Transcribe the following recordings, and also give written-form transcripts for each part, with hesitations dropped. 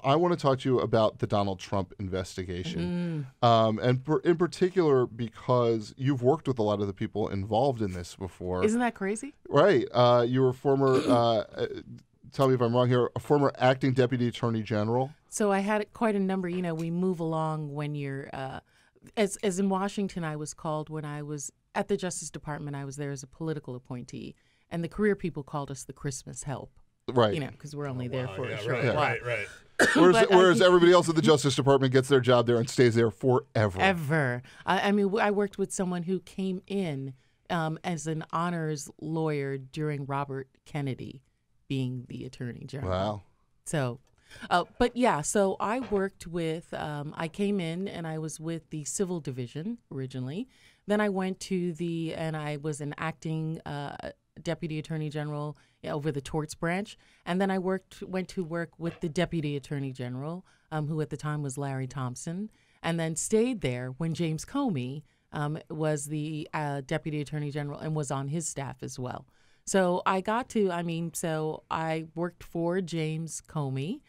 I want to talk to you about the Donald Trump investigation, in particular because you've worked with a lot of the people involved in this before. Isn't that crazy? Right. You were former, tell me if I'm wrong here, a former acting deputy attorney general. So I had quite a number. You know, we move along when you're, as in Washington, I was called when I was at the Justice Department. I was there as a political appointee, and the career people called us the Christmas help. Right. You know, because we're only there for a short right, while. Right. Whereas everybody else at the Justice Department gets their job there and stays there forever. I mean, I worked with someone who came in as an honors lawyer during Robert Kennedy being the attorney general. Wow. So, but yeah, so I worked with, I came in and I was with the civil division originally. Then I went to and I was an acting deputy attorney general over the torts branch. And then I went to work with the deputy attorney general, who at the time was Larry Thompson, and then stayed there when James Comey was the deputy attorney general and was on his staff as well. So I so I worked for James Comey,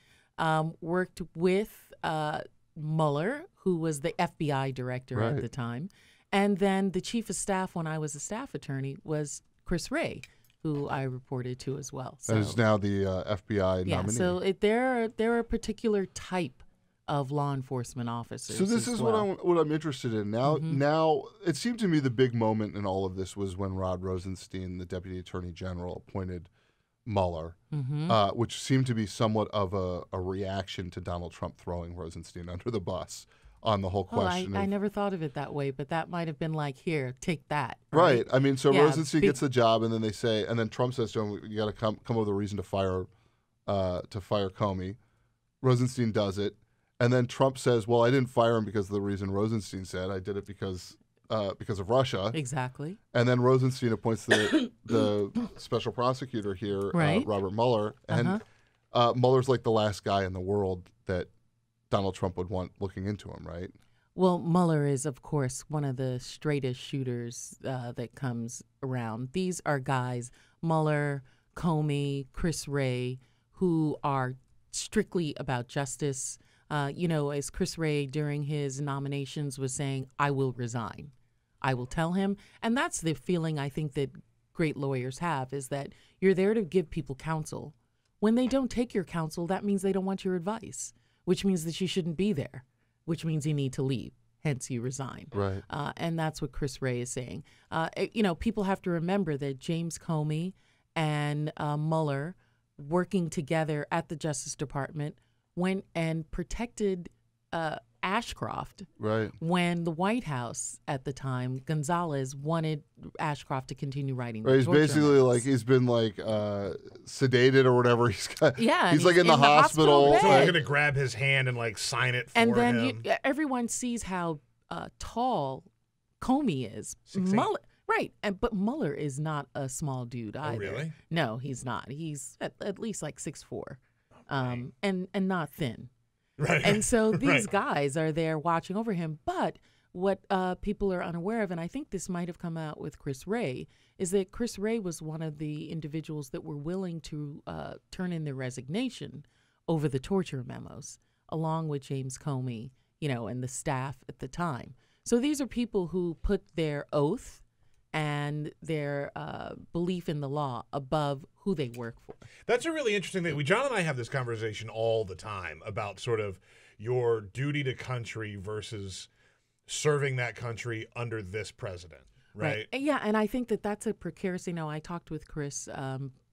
worked with Mueller, who was the FBI director at the time. And then the chief of staff when I was a staff attorney was Chris Wray, who I reported to as well. So, and is now the FBI nominee. So there are a particular type of law enforcement officers. So this is what I'm interested in now. Now it seemed to me the big moment in all of this was when Rod Rosenstein, the deputy attorney general, appointed Mueller, which seemed to be somewhat of a reaction to Donald Trump throwing Rosenstein under the bus on the whole question. I never thought of it that way, but that might have been like, here, take that. Right. I mean, so Rosenstein gets the job, and then and then Trump says to him, "You got to come up with a reason to fire Comey." Rosenstein does it, and then Trump says, "Well, I didn't fire him because of the reason Rosenstein said. I did it because of Russia." Exactly. And then Rosenstein appoints the special prosecutor here, Robert Mueller, and Mueller's like the last guy in the world that Donald Trump would want looking into him, right? Well, Mueller is, of course, one of the straightest shooters that comes around. These are guys, Mueller, Comey, Chris Wray, who are strictly about justice. As Chris Wray during his nominations was saying, I will resign. I will tell him. And that's the feeling I think that great lawyers have, is that you're there to give people counsel. When they don't take your counsel, that means they don't want your advice, which means that you shouldn't be there, which means you need to leave. Hence, you resign. Right. And that's what Chris Wray is saying. People have to remember that James Comey and Mueller, working together at the Justice Department, went and protected Ashcroft. Right. When the White House at the time, Gonzalez, wanted Ashcroft to continue writing. Right, he's basically like, he's been like sedated or whatever. He's like in the hospital. So they're going to grab his hand and like sign it for him. And then everyone sees how tall Comey is. Mueller, right. But Mueller is not a small dude either. Oh, really? No, he's not. He's at least like 6'4", and not thin. Right. And so these guys are there watching over him. But what people are unaware of, and I think this might have come out with Chris Wray, is that Chris Wray was one of the individuals that were willing to turn in their resignation over the torture memos, along with James Comey, and the staff at the time. So these are people who put their oath and their belief in the law above who they work for. That's a really interesting thing. John and I have this conversation all the time about sort of your duty to country versus serving that country under this president, right? Yeah, and I think that that's a precarious, I talked with Chris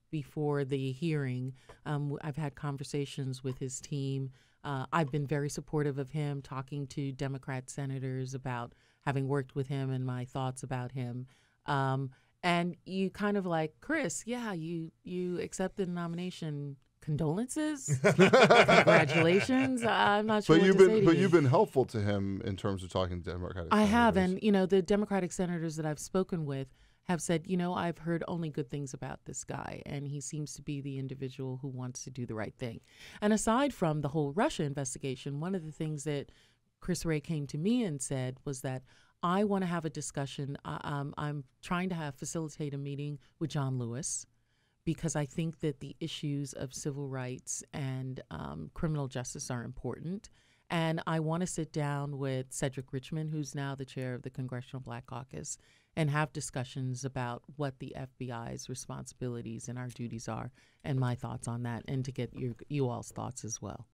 before the hearing. I've had conversations with his team. I've been very supportive of him, talking to Democrat senators about having worked with him and my thoughts about him. And you kind of like, Chris, you accepted the nomination. Condolences, congratulations. I'm not sure. But you've been helpful to him in terms of talking to Democratic senators. I have, and the Democratic senators that I've spoken with have said, I've heard only good things about this guy, and he seems to be the individual who wants to do the right thing. And aside from the whole Russia investigation, one of the things that Chris Wray came to me and said was that I want to have a discussion. I'm trying to facilitate a meeting with John Lewis, because I think that the issues of civil rights and criminal justice are important. And I want to sit down with Cedric Richmond, who's now the chair of the Congressional Black Caucus, and have discussions about what the FBI's responsibilities and our duties are, and my thoughts on that, and to get you all's thoughts as well.